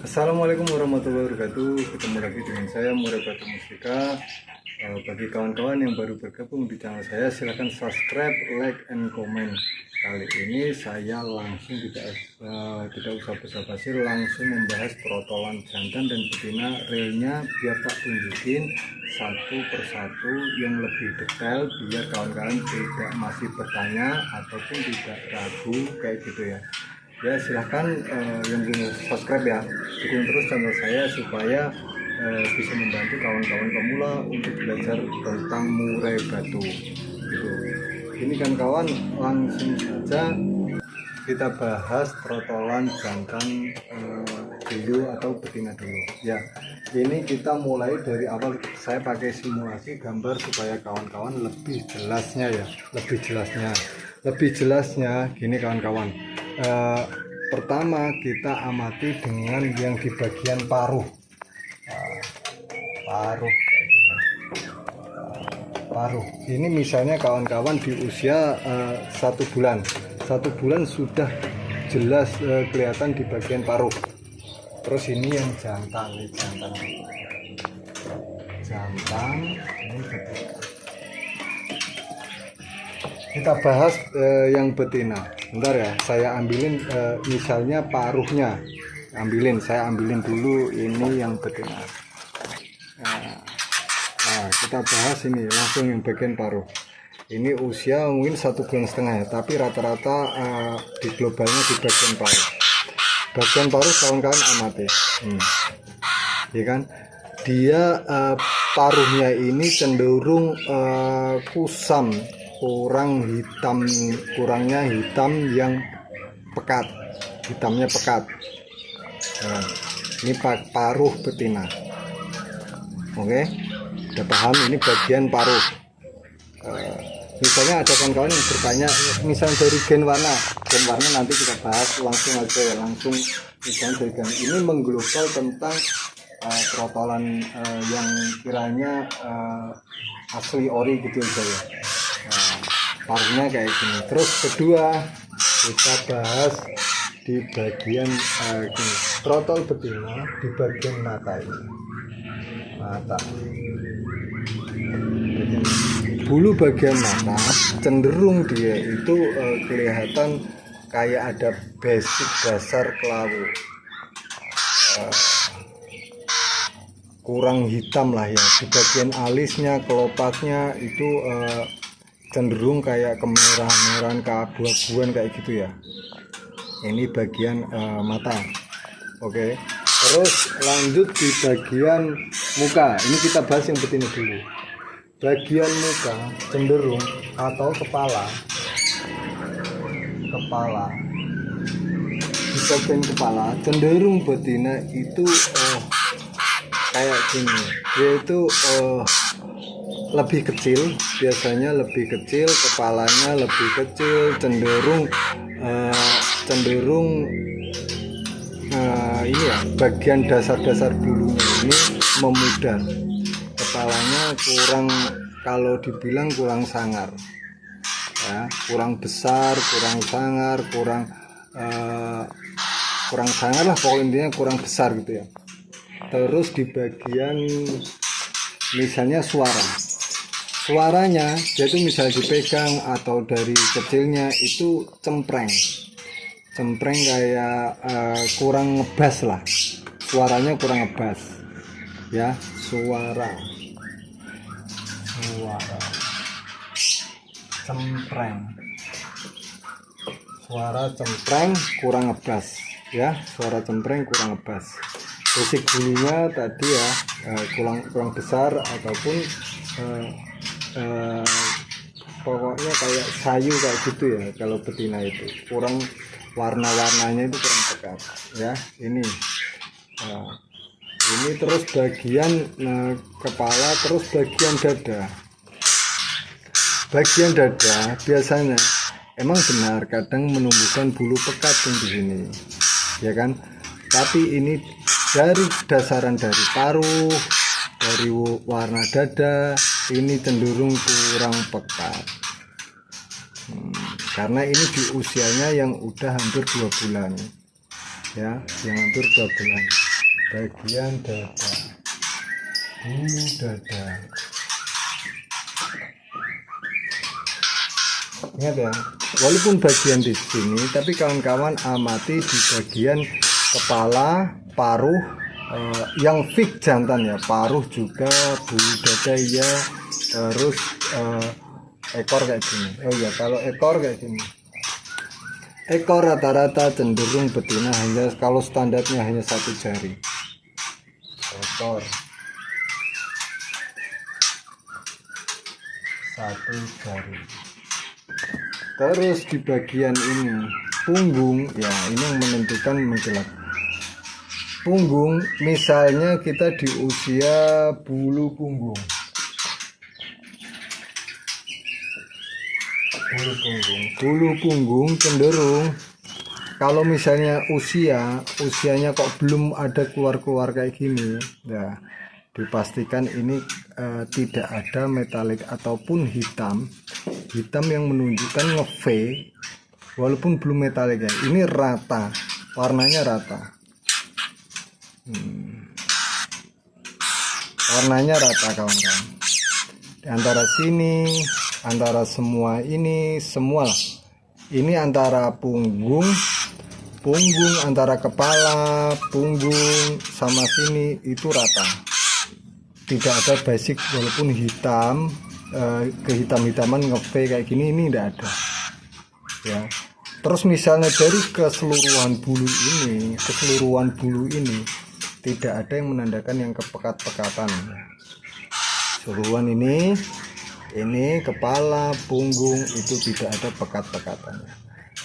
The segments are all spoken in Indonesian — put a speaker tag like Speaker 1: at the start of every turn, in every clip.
Speaker 1: Assalamualaikum warahmatullahi wabarakatuh. Ketemu lagi dengan saya Murai Batu Mustika. Bagi kawan-kawan yang baru bergabung di channel saya, silahkan subscribe, like, and comment. Kali ini saya langsung tidak usah basa-basi, langsung membahas trotolan jantan dan betina realnya, biar tak tunjukin satu persatu yang lebih detail, biar kawan-kawan tidak masih bertanya ataupun tidak ragu kayak gitu ya. Ya silahkan yang belum subscribe ya, dukung terus channel saya supaya bisa membantu kawan-kawan pemula untuk belajar tentang murai batu gitu. Ini kan kawan, langsung saja kita bahas trotolan jantan dulu atau betina dulu ya. Ini kita mulai dari awal, saya pakai simulasi gambar supaya kawan-kawan lebih jelasnya ya, lebih jelasnya gini kawan-kawan. Pertama kita amati dengan yang di bagian paruh. Paruh ini misalnya kawan-kawan di usia 1 bulan sudah jelas kelihatan di bagian paruh. Terus ini yang jantan ini betina. Kita bahas yang betina. Bentar ya, saya ambilin misalnya paruhnya. Saya ambilin dulu ini yang betina. Nah, kita bahas ini langsung yang bagian paruh. Ini usia mungkin 1,5 bulan ya, tapi rata-rata di globalnya di bagian paruh. Bagian paruh kawan-kawan amati. Ya kan? Dia paruhnya ini cenderung kusam, kurangnya hitam yang pekat, hitamnya pekat. Nah, ini paruh betina. Oke, udah paham, ini bagian paruh. Misalnya ada kawan-kawan yang bertanya misalnya dari gen warna nanti kita bahas langsung aja ya, misalnya dari gen ini mengglobal tentang trotolan yang kiranya asli ori gitu aja ya. Nah, paruhnya kayak gini. Terus kedua kita bahas di bagian gini, trotol betina di bagian mata ini. Bulu bagian mata cenderung dia itu kelihatan kayak ada basic dasar kelabu, kurang hitam lah ya. Di bagian alisnya, kelopaknya itu cenderung kayak kemerah-merahan, keabu-abuan kayak gitu ya. Ini bagian mata. Oke. Terus lanjut di bagian muka. Ini kita bahas yang betina dulu. Bagian muka cenderung atau kepala. Di bagian kepala cenderung betina itu kayak gini. Dia itu lebih kecil, biasanya lebih kecil, kepalanya lebih kecil, cenderung ini ya, bagian dasar bulunya ini memudar. Kepalanya kurang, kalau dibilang kurang sangar ya, kurang besar, kurang sangar, kurang sangar lah, pokoknya intinya kurang besar gitu ya. Terus di bagian misalnya suaranya dia itu misalnya dipegang atau dari kecilnya itu cempreng kayak kurang ngebas lah, suaranya kurang ngebas ya. Suara cempreng kurang ngebas ya, Basic bulunya tadi ya kurang besar ataupun pokoknya kayak sayu kayak gitu ya. Kalau betina itu kurang, warna-warnanya itu kurang pekat ya. Ini terus bagian kepala, terus bagian dada biasanya emang benar kadang menumbuhkan bulu pekat di sini ya kan, tapi ini dari dasaran dari paruh, dari warna dada ini cenderung kurang pekat. Karena ini di usianya yang udah hampir 2 bulan ya, yang hampir 2 bulan. bagian dada, bulu dada. Ingat ya, walaupun bagian di sini, tapi kawan-kawan amati di bagian kepala, paruh, yang fix jantan ya, paruh juga, bulu dada ya, terus ekor kayak gini. Oh ya, kalau ekor kayak gini, ekor rata-rata cenderung betina, hanya kalau standarnya hanya 1 jari. Ekor 1 jari. Terus di bagian ini punggung ya, ini yang menentukan menjelak. Punggung misalnya kita di usia bulu punggung, bulu punggung cenderung kalau misalnya usianya kok belum ada keluar kayak gini, nah dipastikan ini tidak ada metalik ataupun hitam yang menunjukkan nge-V, walaupun belum metalik ya. Ini rata, warnanya rata, warnanya rata kawan-kawan. Di antara sini, antara semua ini, semua ini antara punggung, antara kepala, punggung sama sini itu rata. Tidak ada basic walaupun hitam, kehitam-hitaman nge-V kayak gini, ini tidak ada ya. Terus misalnya dari keseluruhan bulu ini tidak ada yang menandakan yang kepekat-pekatan. Keseluruhan ini kepala, punggung itu tidak ada pekat-pekatannya.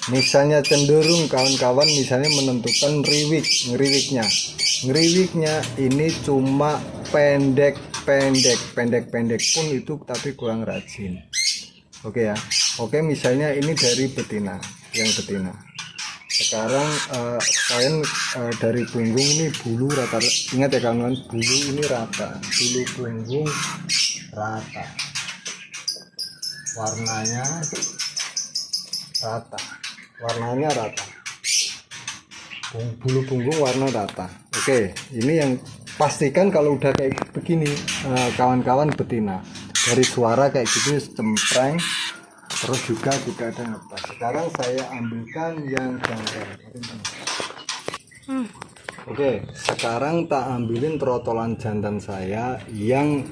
Speaker 1: Misalnya cenderung kawan-kawan misalnya menentukan ngeriwiknya ini cuma pendek pun itu tapi kurang rajin. Oke ya, oke, misalnya ini dari betina, yang betina. Sekarang kalian dari punggung ini bulu rata, ingat ya kawan-kawan, bulu ini rata, bulu punggung rata, warnanya rata, bulu punggung warna rata. Oke, ini yang pastikan kalau udah kayak begini kawan-kawan betina. Dari suara kayak gitu cempreng, terus juga tidak ada ngepas. Sekarang saya ambilkan yang jantan. Oke, sekarang tak ambilin trotolan jantan saya yang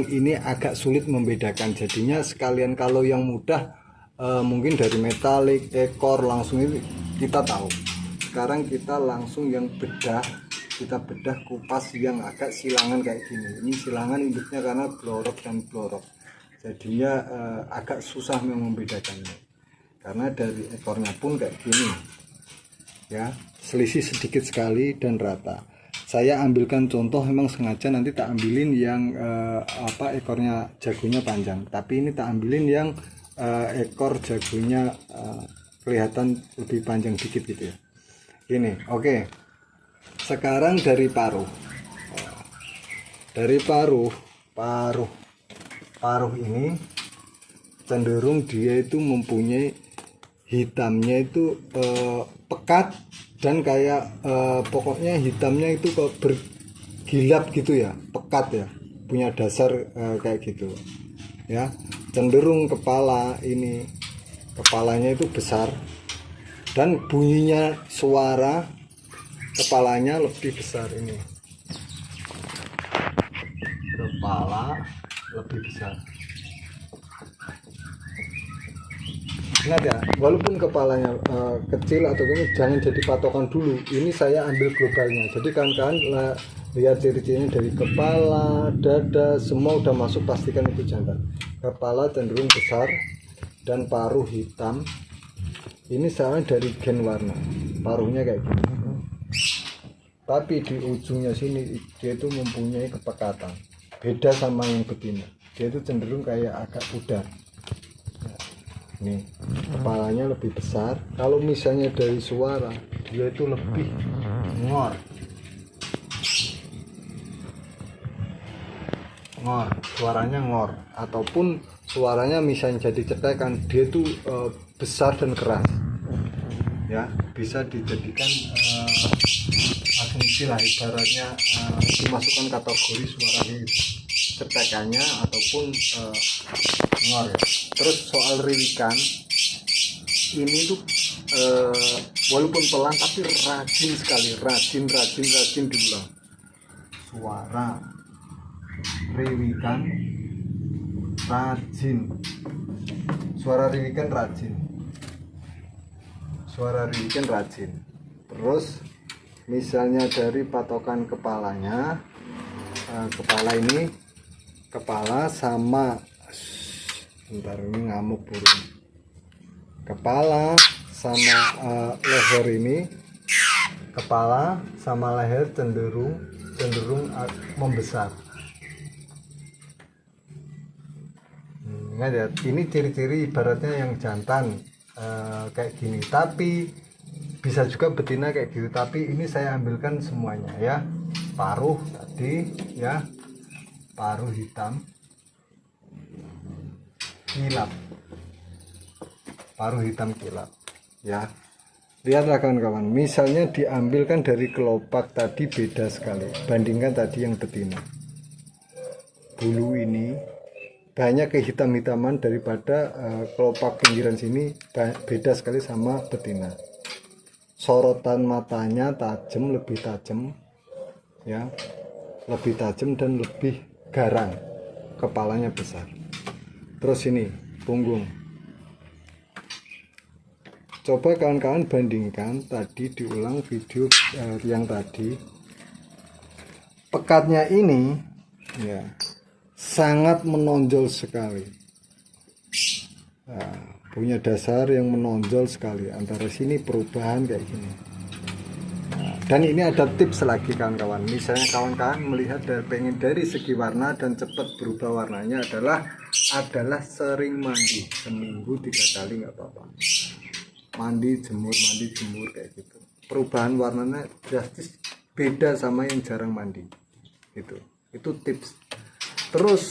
Speaker 1: ini agak sulit membedakan. Jadinya sekalian kalau yang mudah mungkin dari metalik, ekor langsung ini kita tahu. Sekarang kita langsung yang kita bedah kupas yang agak silangan kayak gini. Ini silangan induknya karena blorok dan blorok, jadinya agak susah membedakannya karena dari ekornya pun kayak gini ya, selisih sedikit sekali dan rata. Saya ambilkan contoh, memang sengaja nanti tak ambilin yang ekornya jagonya panjang, tapi ini tak ambilin yang ekor jagonya kelihatan lebih panjang dikit gitu ya. Ini oke. Sekarang dari paruh ini cenderung dia itu mempunyai hitamnya itu pekat dan kayak pokoknya hitamnya itu kok bergilap gitu ya, pekat ya, punya dasar kayak gitu ya. Cenderung kepalanya itu besar dan bunyinya suara kepalanya lebih besar. Ini kepala lebih besar. Ingat ya, walaupun kepalanya kecil atau ini jangan jadi patokan dulu. Ini saya ambil globalnya. Jadi kawan-kawan lihat ciri-cirinya dari kepala, dada, semua udah masuk, pastikan itu jantan. Kepala cenderung besar dan paruh hitam. Ini sama dari gen warna, paruhnya kayak gini. Tapi di ujungnya sini dia itu mempunyai kepekatan. Beda sama yang betina. Dia itu cenderung kayak agak pudar. Nih, kepalanya lebih besar. Kalau misalnya dari suara, dia itu lebih ngor, suaranya ngor, ataupun suaranya misalnya jadi cetekan, dia itu besar dan keras. Ya, bisa dijadikan asumsi istilah ibaratnya dimasukkan kategori suara cetekannya ataupun ngor ya. Terus soal riwikan ini tuh walaupun pelan tapi rajin sekali, rajin diulang. Suara riwikan rajin, suara riwikan rajin, suara riwikan rajin. Terus misalnya dari patokan kepalanya, kepala ini, kepala sama, bentar ini ngamuk burung, kepala sama leher ini, kepala sama leher cenderung membesar. Ingat ya, ini ciri-ciri ibaratnya yang jantan kayak gini, tapi bisa juga betina kayak gitu, tapi ini saya ambilkan semuanya ya. Paruh tadi ya, paruh hitam kilap, paruh hitam kilap ya. Lihatlah kawan-kawan, misalnya diambilkan dari kelopak tadi beda sekali, bandingkan tadi yang betina. Bulu ini banyak kehitam-hitaman daripada kelopak pinggiran sini, beda sekali sama betina. Sorotan matanya tajam, lebih tajam ya, lebih tajam dan lebih garang, kepalanya besar. Terus ini punggung, coba kawan-kawan bandingkan tadi, diulang video yang tadi. Pekatnya ini ya sangat menonjol sekali, punya dasar yang menonjol sekali. Antara sini perubahan kayak gini. Dan ini ada tips lagi kawan-kawan, misalnya kawan-kawan melihat pengen dari segi warna dan cepat berubah warnanya adalah sering mandi, seminggu 3 kali nggak apa-apa, mandi jemur kayak gitu. Perubahan warnanya drastis beda sama yang jarang mandi, itu tips. Terus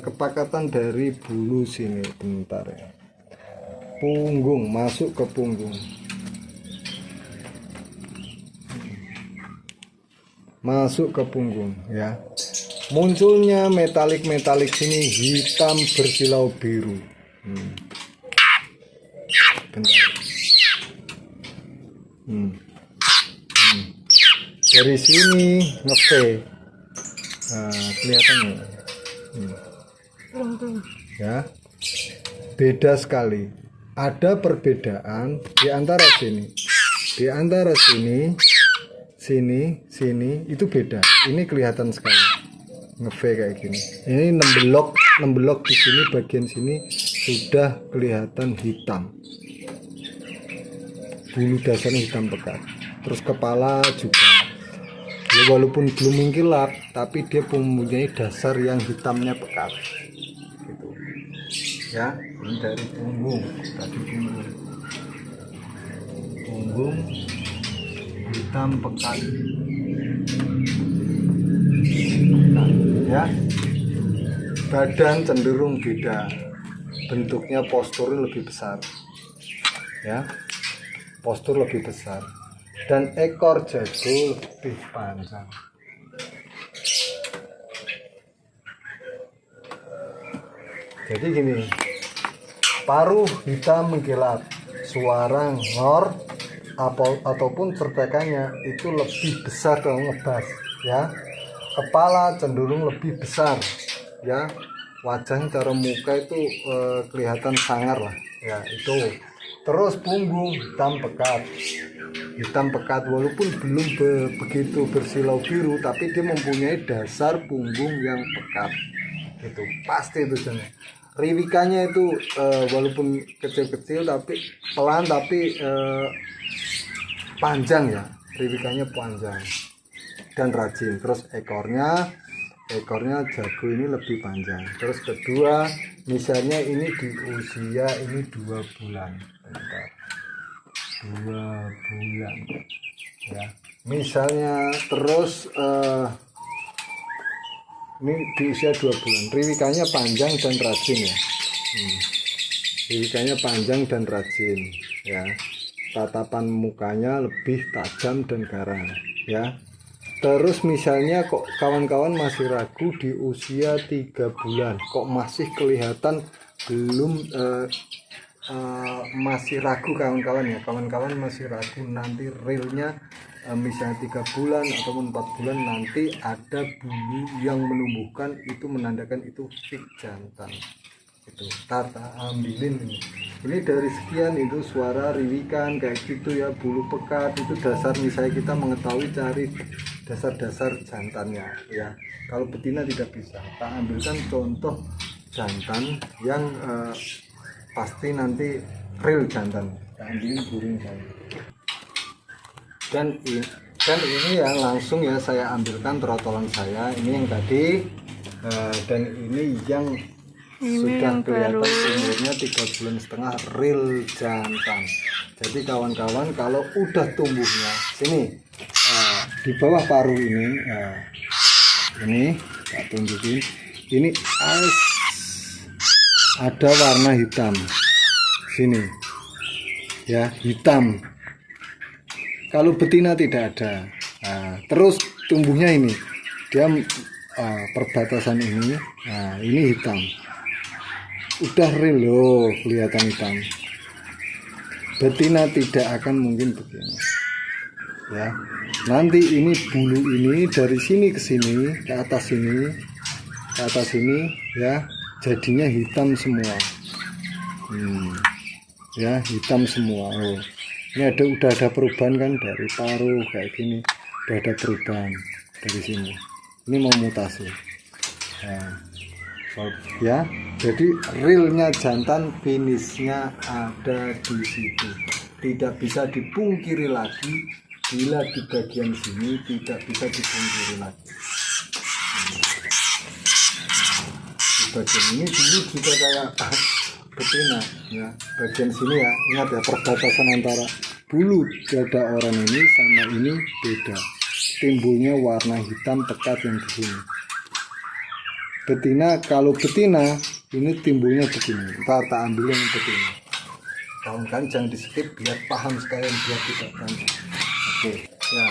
Speaker 1: kepekatan dari bulu sini, bentar ya, punggung, masuk ke punggung, masuk ke punggung ya. Munculnya metalik sini hitam bersilau biru. Bentar. Dari sini ngepe, kelihatan ya, beda sekali. Ada perbedaan di antara sini itu beda. Ini kelihatan sekali ngeve kayak gini. Ini nembelok di sini, bagian sini sudah kelihatan hitam, bulu dasarnya hitam pekat. Terus kepala juga ya, walaupun belum mengkilap tapi dia mempunyai dasar yang hitamnya pekat gitu ya. Ini dari punggung tadi, punggung hitam pekat ya. Badan cenderung beda, bentuknya postur lebih besar ya, postur lebih besar, dan ekor jago lebih panjang. Jadi gini, paruh hitam mengkilap, suara ngor ataupun pertekannya itu lebih besar kalau ngebas ya. Kepala cenderung lebih besar ya, wajahnya cara muka itu kelihatan sangar lah ya itu. Terus punggung hitam pekat, walaupun belum begitu bersilau biru, tapi dia mempunyai dasar punggung yang pekat gitu, pasti itu jenis. Riwikannya itu walaupun kecil-kecil tapi pelan, tapi panjang ya, riwikannya panjang dan rajin. Terus ekornya jago ini lebih panjang. Terus kedua, misalnya ini di usia ini 2 bulan, bentar, 2 bulan ya misalnya. Terus ini di usia 2 bulan, riwikannya panjang dan rajin ya. Riwikannya panjang dan rajin ya. Tatapan mukanya lebih tajam dan garang ya. Terus misalnya kok kawan-kawan masih ragu di usia 3 bulan, kok masih kelihatan belum masih ragu kawan-kawan ya, kawan-kawan masih ragu nanti realnya misalnya 3 bulan ataupun 4 bulan nanti ada bulu yang menumbuhkan, itu menandakan itu fix jantan. Itu tata ambilin ini dari sekian itu suara riwikan kayak gitu ya, bulu pekat itu dasar misalnya kita mengetahui cari dasar-dasar jantannya ya. Kalau betina tidak bisa, tak ambilkan contoh jantan yang pasti nanti real jantan, tak ambilin burung saya. Dan ini ya langsung ya saya ambilkan trotolan saya ini yang tadi, dan ini yang sudah kelihatan umurnya 3,5 bulan real jantan. Jadi kawan-kawan kalau udah tumbuhnya sini di bawah paruh ini tak tunjukin, ini ada warna hitam sini ya, hitam. Kalau betina tidak ada. Terus tumbuhnya ini dia perbatasan ini, ini hitam. Udah real loh, kelihatan hitam. Betina tidak akan mungkin begini ya. Nanti ini bulu ini dari sini ke sini, ke atas sini, ke atas sini ya, jadinya hitam semua. Ya, hitam semua. Oh, ini udah ada perubahan kan dari paruh kayak gini, udah ada perubahan dari sini. Ini mau mutasi. Ya, jadi realnya jantan, finishnya ada di situ, tidak bisa dipungkiri lagi. Bila di bagian sini tidak bisa dipungkiri lagi. Di bagian ini dulu juga kayak betina ya, bagian sini ya, ingat ya, perbatasan antara bulu dada orang ini sama ini beda, timbulnya warna hitam pekat yang di sini. Betina, kalau betina ini timbulnya begini. Ntar tak ambil yang betina. Kawan-kawan jangan di skip biar paham sekalian, biar tidak berantem. Oke, ya.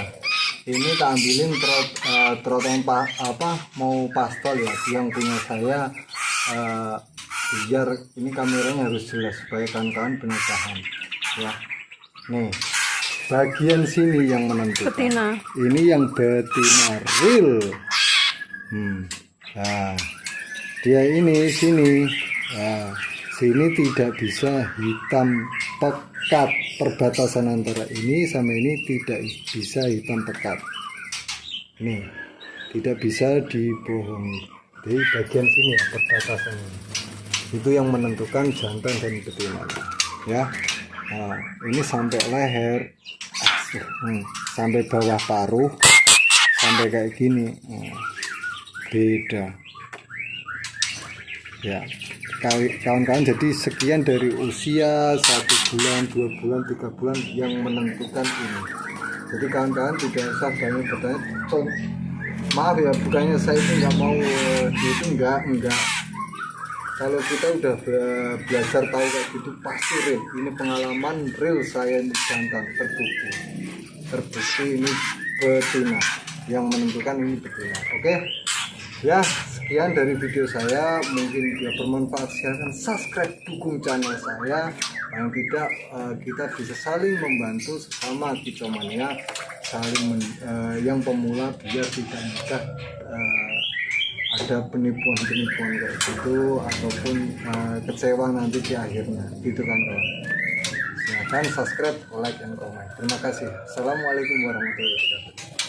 Speaker 1: Ini tak ambilin trotolan mau pastol ya, yang punya saya, biar ini kameranya harus jelas supaya kawan-kawan benar paham. Ya, nih bagian sini yang menentukan. Betina. Ini yang betina real. Nah, dia ini sini, nah, sini tidak bisa hitam pekat, perbatasan antara ini sama ini tidak bisa hitam pekat. Nih, tidak bisa dibohongi. Di bagian sini ya, perbatasan ini. Itu yang menentukan jantan dan betina. Ya, nah, ini sampai leher, sampai bawah paruh, sampai kayak gini. Beda ya kawan-kawan. Jadi sekian dari usia 1 bulan, 2 bulan, 3 bulan yang menentukan ini. Jadi kawan-kawan tidak usah banyak bertanya. Maaf ya, bukannya saya itu nggak mau itu, enggak. Kalau kita udah belajar tahu kayak gitu pasti real. Ini pengalaman real saya jantan, terbukti ini betina, yang menentukan ini betina. Oke. Ya, sekian dari video saya, mungkin dia bermanfaat. Silahkan subscribe, dukung channel saya. Yang tidak, kita bisa saling membantu sesama kicomania, saling yang pemula, biar tidak mudah ada penipuan kayak gitu ataupun kecewa nanti di akhirnya, gitu kan kawan. Silahkan subscribe, like, and comment. Terima kasih. Assalamualaikum warahmatullahi wabarakatuh.